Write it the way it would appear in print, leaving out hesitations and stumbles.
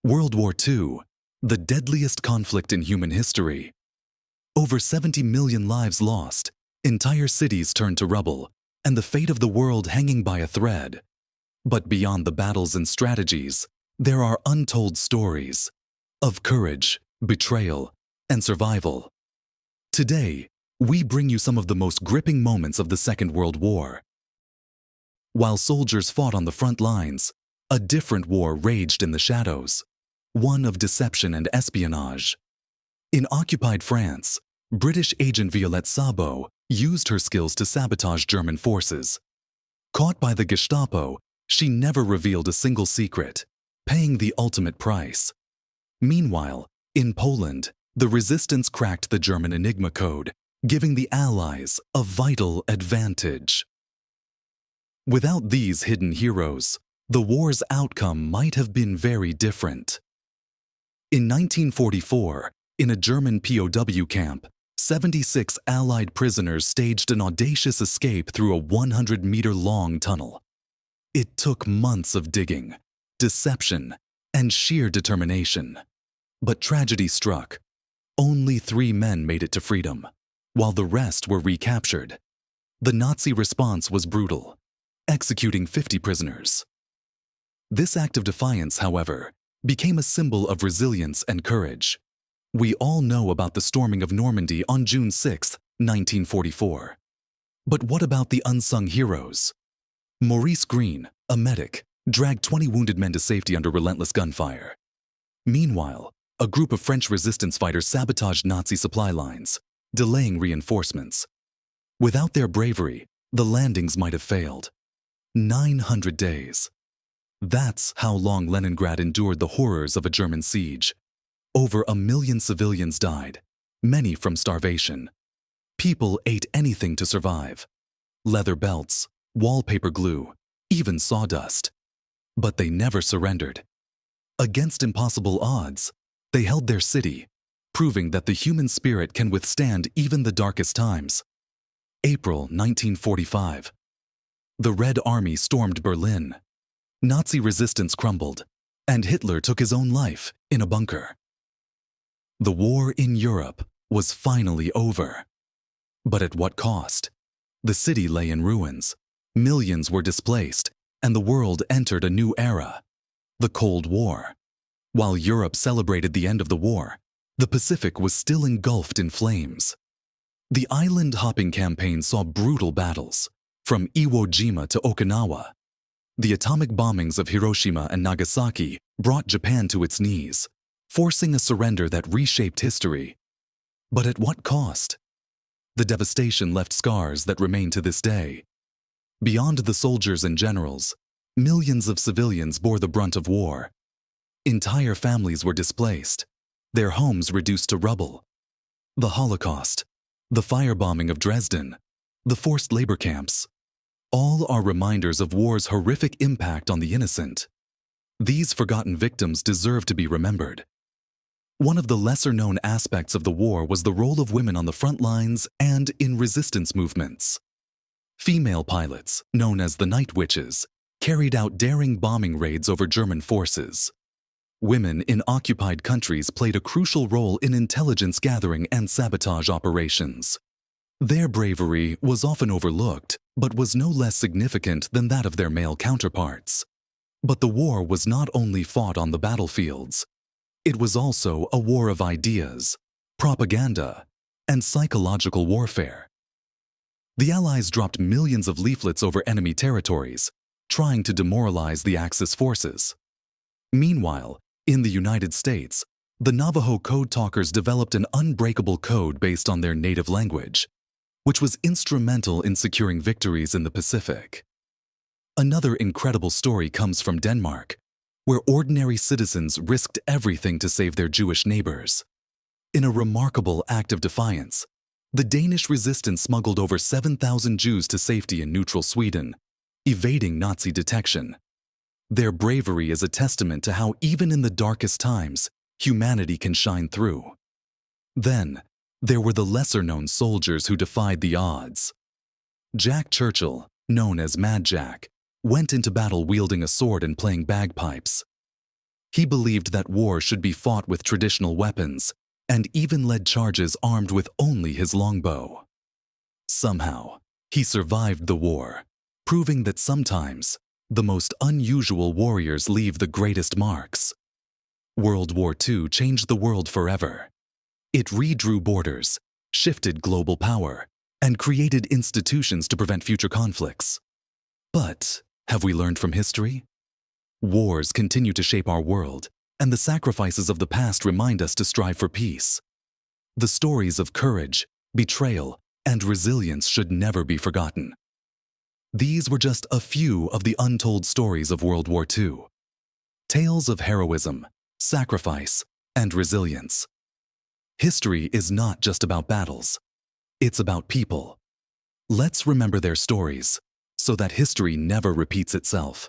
World War II, the deadliest conflict in human history. Over 70 million lives lost, entire cities turned to rubble, and the fate of the world hanging by a thread. But beyond the battles and strategies, there are untold stories of courage, betrayal, and survival. Today, we bring you some of the most gripping moments of the Second World War. While soldiers fought on the front lines, a different war raged in the shadows, one of deception and espionage. In occupied France, British agent Violette Sabo used her skills to sabotage German forces. Caught by the Gestapo, she never revealed a single secret, paying the ultimate price. Meanwhile, in Poland, the resistance cracked the German Enigma code, giving the Allies a vital advantage. Without these hidden heroes, the war's outcome might have been very different. In 1944, in a German POW camp, 76 Allied prisoners staged an audacious escape through a 100-meter-long tunnel. It took months of digging, deception, and sheer determination. But tragedy struck. Only 3 men made it to freedom, while the rest were recaptured. The Nazi response was brutal, executing 50 prisoners. This act of defiance, however, became a symbol of resilience and courage. We all know about the storming of Normandy on June 6, 1944. But what about the unsung heroes? Maurice Green, a medic, dragged 20 wounded men to safety under relentless gunfire. Meanwhile, a group of French resistance fighters sabotaged Nazi supply lines, delaying reinforcements. Without their bravery, the landings might have failed. 900 days. That's how long Leningrad endured the horrors of a German siege. Over 1 million civilians died, many from starvation. People ate anything to survive. Leather belts, wallpaper glue, even sawdust. But they never surrendered. Against impossible odds, they held their city, proving that the human spirit can withstand even the darkest times. April 1945. The Red Army stormed Berlin. Nazi resistance crumbled, and Hitler took his own life in a bunker. The war in Europe was finally over. But at what cost? The city lay in ruins, millions were displaced, and the world entered a new era, the Cold War. While Europe celebrated the end of the war, the Pacific was still engulfed in flames. The island-hopping campaign saw brutal battles, from Iwo Jima to Okinawa. The atomic bombings of Hiroshima and Nagasaki brought Japan to its knees, forcing a surrender that reshaped history. But at what cost? The devastation left scars that remain to this day. Beyond the soldiers and generals, millions of civilians bore the brunt of war. Entire families were displaced, their homes reduced to rubble. The Holocaust, the firebombing of Dresden, the forced labor camps, all are reminders of war's horrific impact on the innocent. These forgotten victims deserve to be remembered. One of the lesser-known aspects of the war was the role of women on the front lines and in resistance movements. Female pilots, known as the Night Witches, carried out daring bombing raids over German forces. Women in occupied countries played a crucial role in intelligence gathering and sabotage operations. Their bravery was often overlooked, but was no less significant than that of their male counterparts. But the war was not only fought on the battlefields. It was also a war of ideas, propaganda, and psychological warfare. The Allies dropped millions of leaflets over enemy territories, trying to demoralize the Axis forces. Meanwhile, in the United States, the Navajo code talkers developed an unbreakable code based on their native language, which was instrumental in securing victories in the Pacific. Another incredible story comes from Denmark, where ordinary citizens risked everything to save their Jewish neighbors. In a remarkable act of defiance, the Danish resistance smuggled over 7,000 Jews to safety in neutral Sweden, evading Nazi detection. Their bravery is a testament to how even in the darkest times, humanity can shine through. Then, there were the lesser-known soldiers who defied the odds. Jack Churchill, known as Mad Jack, went into battle wielding a sword and playing bagpipes. He believed that war should be fought with traditional weapons, and even led charges armed with only his longbow. Somehow, he survived the war, proving that sometimes the most unusual warriors leave the greatest marks. World War II changed the world forever. It redrew borders, shifted global power, and created institutions to prevent future conflicts. But have we learned from history? Wars continue to shape our world, and the sacrifices of the past remind us to strive for peace. The stories of courage, betrayal, and resilience should never be forgotten. These were just a few of the untold stories of World War II. Tales of heroism, sacrifice, and resilience. History is not just about battles. It's about people. Let's remember their stories so that history never repeats itself.